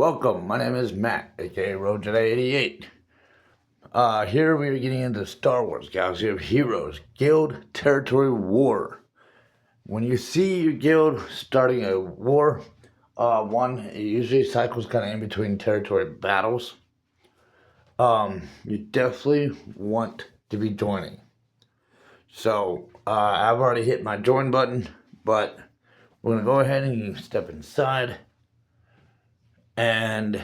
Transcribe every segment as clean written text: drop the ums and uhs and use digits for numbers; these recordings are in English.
Welcome, my name is Matt, aka RoadJedi88. Here we are getting into Star Wars Galaxy of Heroes, Guild Territory War. When you see your guild starting a war, it usually cycles kind of in between territory battles. You definitely want to be joining. So, I've already hit my join button, but we're going to go ahead and step inside and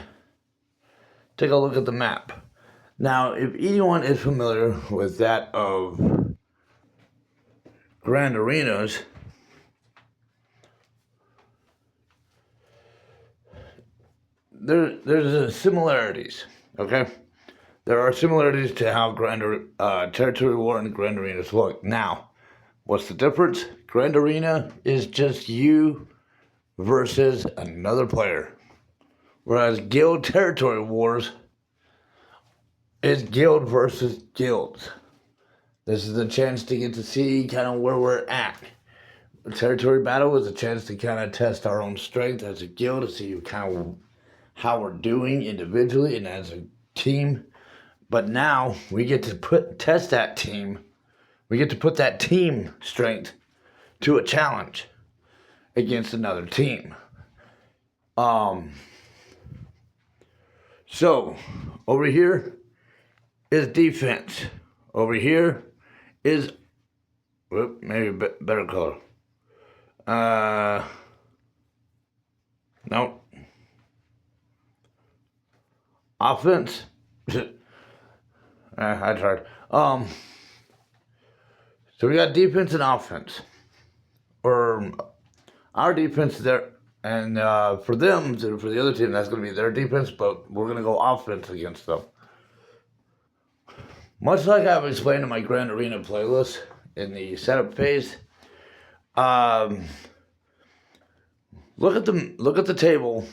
take a look at the map. Now, if anyone is familiar with that of Grand Arenas, there's similarities, okay? There are similarities to how Territory War and Grand Arenas look. Now, what's the difference? Grand Arena is just you versus another player. Whereas Guild Territory Wars is guild versus guilds. This is a chance to get to see kind of where we're at. A territory battle is a chance to kind of test our own strength as a guild, to see kind of how we're doing individually and as a team. But now we get to test that team. We get to put that team strength to a challenge against another team. So over here is defense. Over here is maybe better color. Nope. Offense. I tried. So we got defense and offense. Or our defense there, and for them, for the other team, that's going to be their defense, but we're going to go offense against them. Much like I've explained in my Grand Arena playlist in the setup phase, look at the table,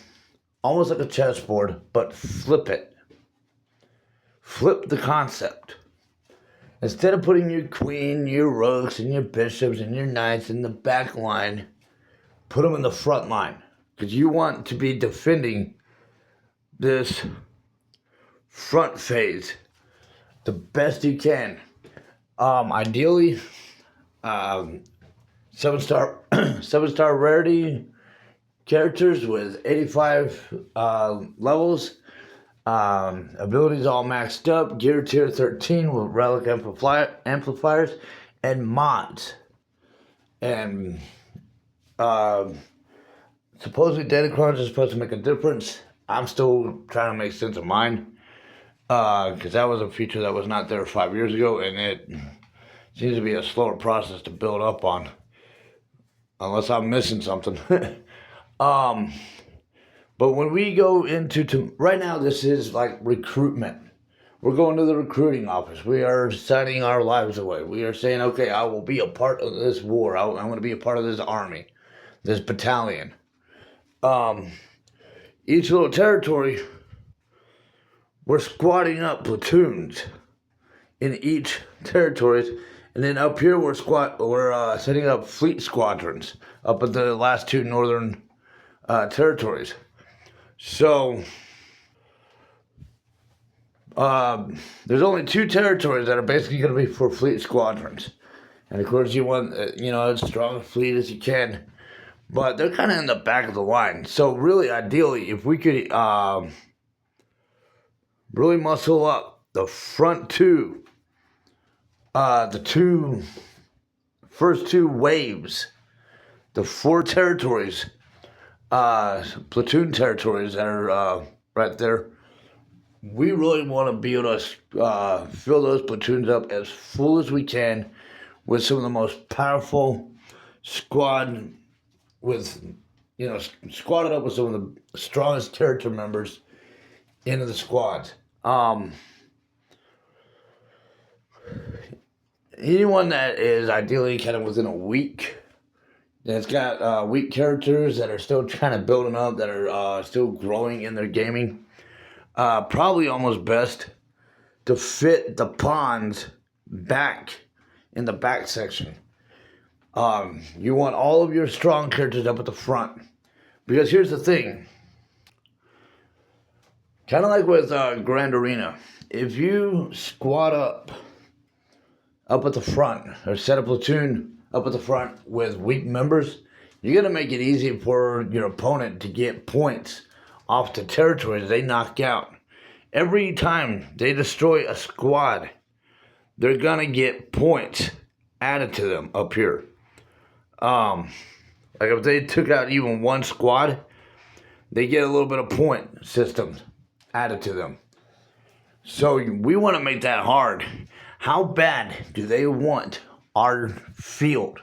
almost like a chessboard, but flip it. Flip the concept. Instead of putting your queen, your rooks, and your bishops, and your knights in the back line, put them in the front line. Because you want to be defending this front phase the best you can. Ideally, 7-star rarity characters with 85 levels. Abilities all maxed up. Gear tier 13 with relic amplifiers and mods. And supposedly Datacrons is supposed to make a difference. I'm still trying to make sense of mine. Because that was a feature that was not there 5 years ago, and it seems to be a slower process to build up on, unless I'm missing something. But when we go into right now, this is like recruitment. We're going to the recruiting office. We are signing our lives away. We are saying, okay, I will be a part of this war. I'm going to be a part of this army, this battalion. Each little territory, we're squatting up platoons in each territories, and then up here we're setting up fleet squadrons up at the last two northern territories. So there's only two territories that are basically going to be for fleet squadrons, and of course you want as strong a fleet as you can, but they're kind of in the back of the line. So really, ideally, if we could really muscle up the front two, the first two waves, the 4 territories, platoon territories that are right there. We really want to be able to fill those platoons up as full as we can with some of the most powerful squad, squatted up with some of the strongest character members into the squads. Anyone that is ideally kind of within a week, that's got weak characters that are still kind of building up, that are still growing in their gaming, probably almost best to fit the pawns back in the back section. You want all of your strong characters up at the front, because here's the thing. Kind of like with Grand Arena. If you squat up at the front, or set a platoon up at the front with weak members, you're going to make it easy for your opponent to get points off the territories they knock out. Every time they destroy a squad, they're going to get points added to them up here. Like if they took out even one squad, they get a little bit of point systems added to them. So we want to make that hard. How bad do they want our field?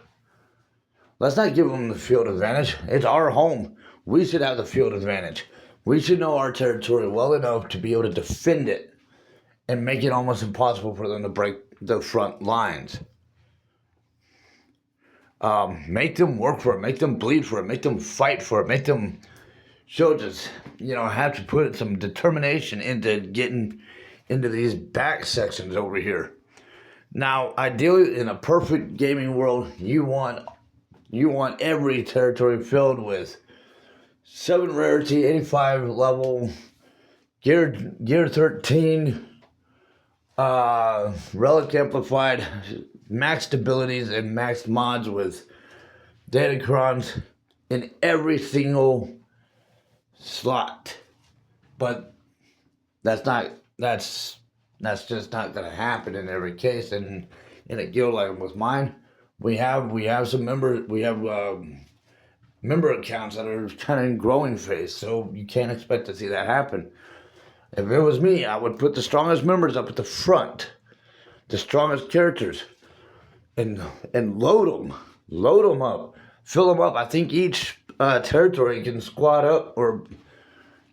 Let's not give them the field advantage. It's our home. We should have the field advantage. We should know our territory well enough to be able to defend it and make it almost impossible for them to break the front lines. Make them work for it. Make them bleed for it. Make them fight for it. Make them show just, have to put some determination into getting into these back sections over here. Now, ideally, in a perfect gaming world, you want every territory filled with 7 rarity, 85 level, gear 13, relic amplified, maxed abilities and maxed mods with datacrons in every single slot. But that's just not going to happen in every case. And in a guild like with mine, we have some members. We have member accounts that are kind of in growing phase, so you can't expect to see that happen. If it was me, I would put the strongest members up at the front, the strongest characters, and load them up, fill them up. I think each territory can squad up or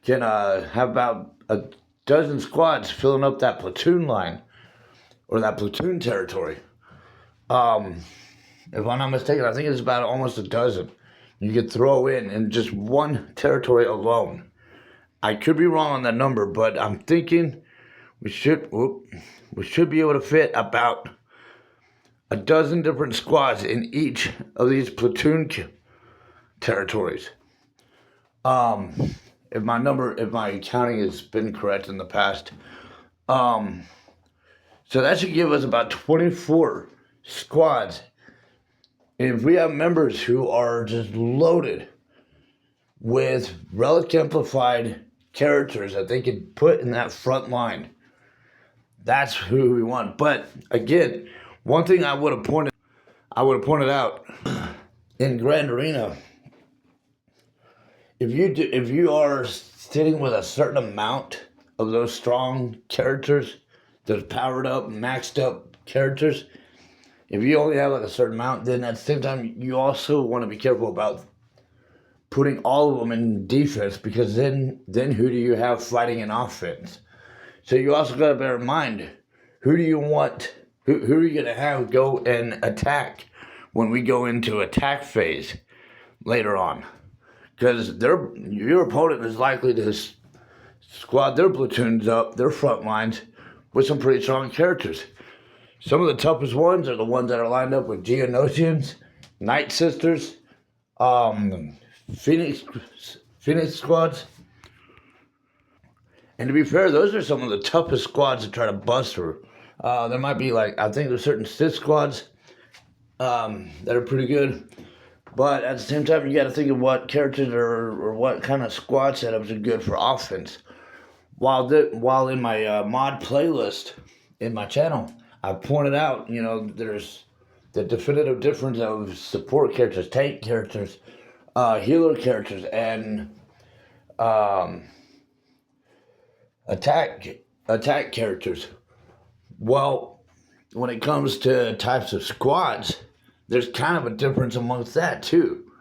can have about a dozen squads filling up that platoon line or that platoon territory. If I'm not mistaken, I think it's about almost a dozen you could throw in just one territory alone. I could be wrong on that number, but I'm thinking we should be able to fit about a dozen different squads in each of these platoon territories. If my counting has been correct in the past. So that should give us about 24 squads. If we have members who are just loaded with relic amplified characters that they could put in that front line, that's who we want. But again, one thing I would have pointed out in Grand Arena, if you are sitting with a certain amount of those strong characters, those powered up, maxed up characters, if you only have like a certain amount, then at the same time you also want to be careful about putting all of them in defense, because then who do you have fighting in offense? So you also got to bear in mind, who do you want? Who are you going to have go and attack when we go into attack phase later on? Because your opponent is likely to squad their platoons up, their front lines, with some pretty strong characters. Some of the toughest ones are the ones that are lined up with Geonosians, Night Sisters, Phoenix squads. And to be fair, those are some of the toughest squads to try to bust through. There might be I think there's certain Sith squads that are pretty good. But at the same time, you got to think of what characters or what kind of squad setups are good for offense. While in my mod playlist in my channel, I pointed out, there's the definitive difference of support characters, tank characters, healer characters, and attack characters. Well, when it comes to types of squads, there's kind of a difference amongst that too.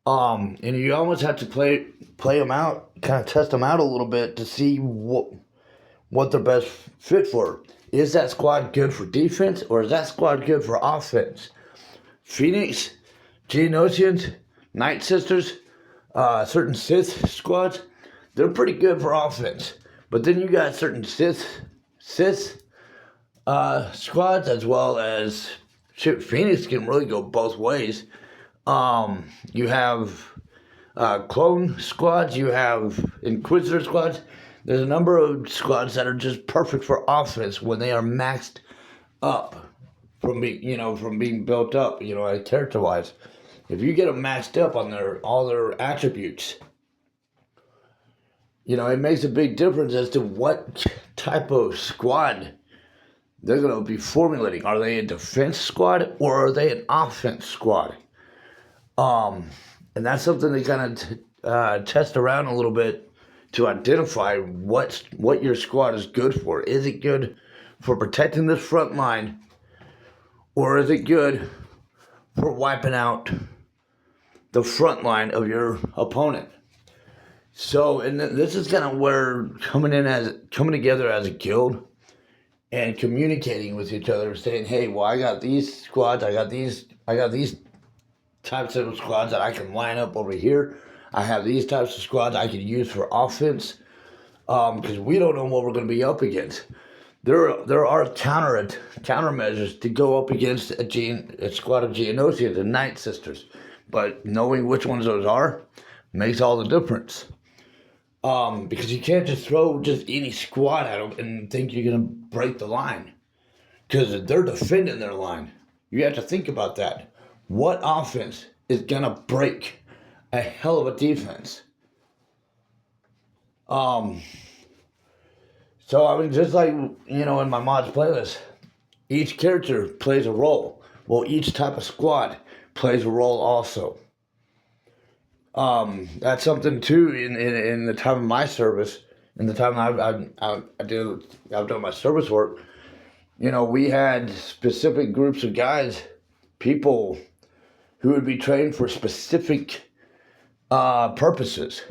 And you almost have to play them out, kind of test them out a little bit to see what they're best fit for. Is that squad good for defense, or is that squad good for offense? Phoenix, Geonosians, Night Sisters, certain Sith squads, they're pretty good for offense. But then you got certain Sith squads, as well as Phoenix can really go both ways. You have clone squads, you have Inquisitor squads. There's a number of squads that are just perfect for offense when they are maxed up from being built up, character wise. If you get them maxed up on all their attributes, it makes a big difference as to what type of squad they're going to be formulating. Are they a defense squad or are they an offense squad? And that's something to kind of test around a little bit to identify what your squad is good for. Is it good for protecting this front line, or is it good for wiping out the front line of your opponent? So, and this is kind of where coming together as a guild and communicating with each other, saying, "Hey, well, I got these squads, I got these types of squads that I can line up over here. I have these types of squads I can use for offense, because we don't know what we're going to be up against. There are countermeasures to go up against a squad of Geonosians and Night Sisters, but knowing which ones those are makes all the difference. Because you can't just throw just any squad at them and think you're going to break the line, because they're defending their line. You have to think about that. What offense is going to break a hell of a defense? So, I mean, just like, in my mods playlist, each character plays a role. Well, each type of squad plays a role also. That's something too in the time of my service, in the time I've done my service work. We had specific groups of guys, people who would be trained for specific purposes.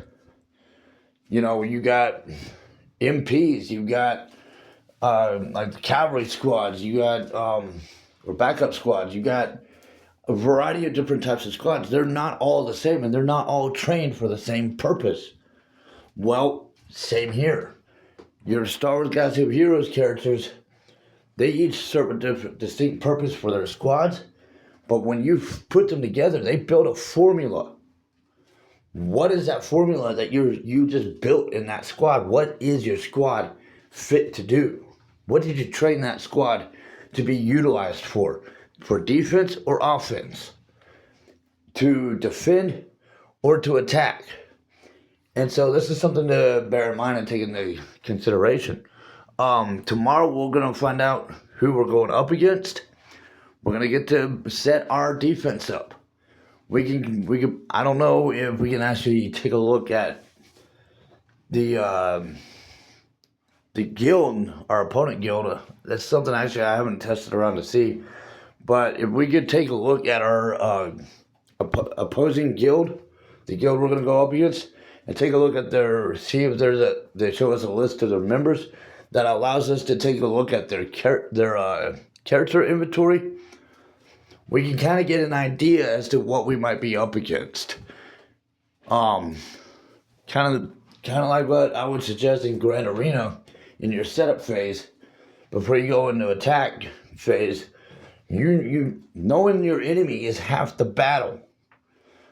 You got MPs, you got like cavalry squads, you got or backup squads, you got a variety of different types of squads. They're not all the same, and they're not all trained for the same purpose. Well, same here. Your Star Wars Galaxy of Heroes characters, they each serve a different, distinct purpose for their squads, but when you put them together, they build a formula. What is that formula that you just built in that squad? What is your squad fit to do? What did you train that squad to be utilized for? For defense or offense? To defend or to attack? And so this is something to bear in mind and take into consideration. Tomorrow we're going to find out who we're going up against. We're going to get to set our defense up. We can. I don't know if we can actually take a look at the guild, our opponent guild. That's something actually I haven't tested around to see. But if we could take a look at our opposing guild, the guild we're going to go up against, and take a look at see if they show us a list of their members that allows us to take a look at their character inventory, we can kind of get an idea as to what we might be up against. Kind of like what I would suggest in Grand Arena in your setup phase, before you go into attack phase. You knowing your enemy is half the battle.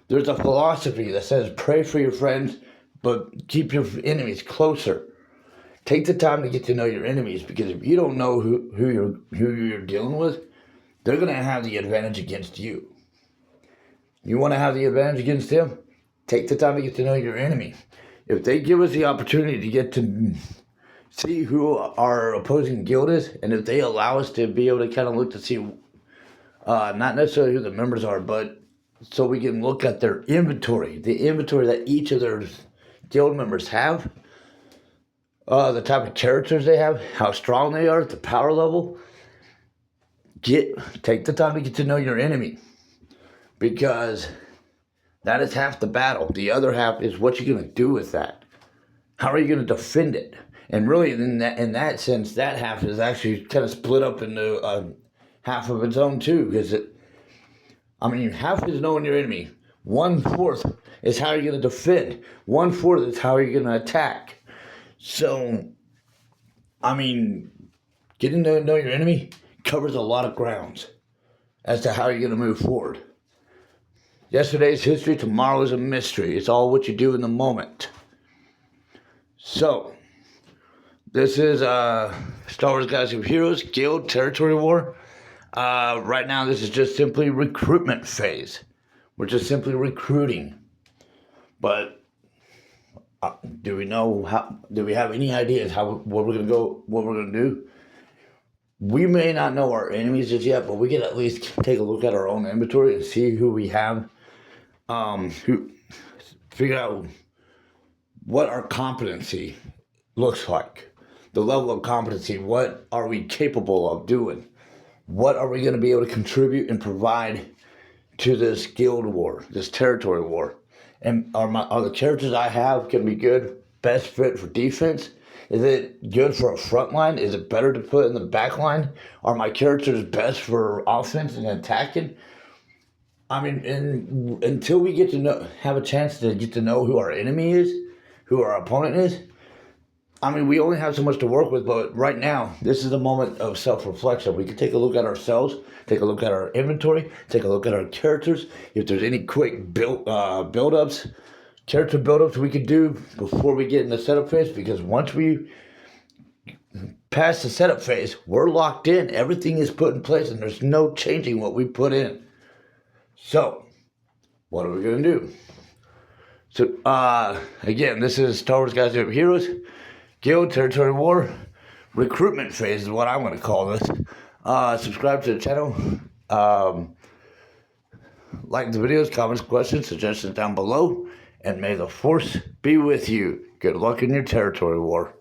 There's a philosophy that says pray for your friends, but keep your enemies closer. Take the time to get to know your enemies, because if you don't know who you're dealing with, they're going to have the advantage against you. You want to have the advantage against them? Take the time to get to know your enemy. If they give us the opportunity to get to see who our opposing guild is, and if they allow us to be able to kind of look to see, not necessarily who the members are, but so we can look at their inventory, the inventory that each of their guild members have, the type of characters they have, how strong they are, the power level. Take the time to get to know your enemy, because that is half the battle. The other half is what you're going to do with that. How are you going to defend it? And really, in that sense, that half is actually kind of split up into half of its own too. Because half is knowing your enemy. 1/4 is how you're going to defend. 1/4 is how you're going to attack. So, getting to know your enemy covers a lot of grounds as to how you're going to move forward. Yesterday's history, tomorrow is a mystery. It's all what you do in the moment. So, This is Star Wars Galaxy of Heroes Guild Territory War. Right now, this is just simply recruitment phase. We're just simply recruiting. But do we know how? Do we have any ideas what we're gonna go? What we're gonna do? We may not know our enemies just yet, but we can at least take a look at our own inventory and see who we have. Who figure out what our competency looks like, the level of competency. What are we capable of doing? What are we going to be able to contribute and provide to this guild war, this territory war? And are the characters I have going to be good, best fit for defense? Is it good for a front line? Is it better to put in the back line? Are my characters best for offense and attacking? I mean, until we get to have a chance to get to know who our enemy is, who our opponent is, I mean, we only have so much to work with, but right now, this is a moment of self-reflection. We can take a look at ourselves, take a look at our inventory, take a look at our characters. If there's any quick build-ups, character build-ups we could do before we get in the setup phase, because once we pass the setup phase, we're locked in. Everything is put in place, and there's no changing what we put in. So, what are we going to do? So, again, this is Star Wars Galaxy of Heroes Guild Territory War recruitment phase is what I'm going to call this. Subscribe to the channel. Like the videos, comments, questions, suggestions down below. And may the Force be with you. Good luck in your territory war.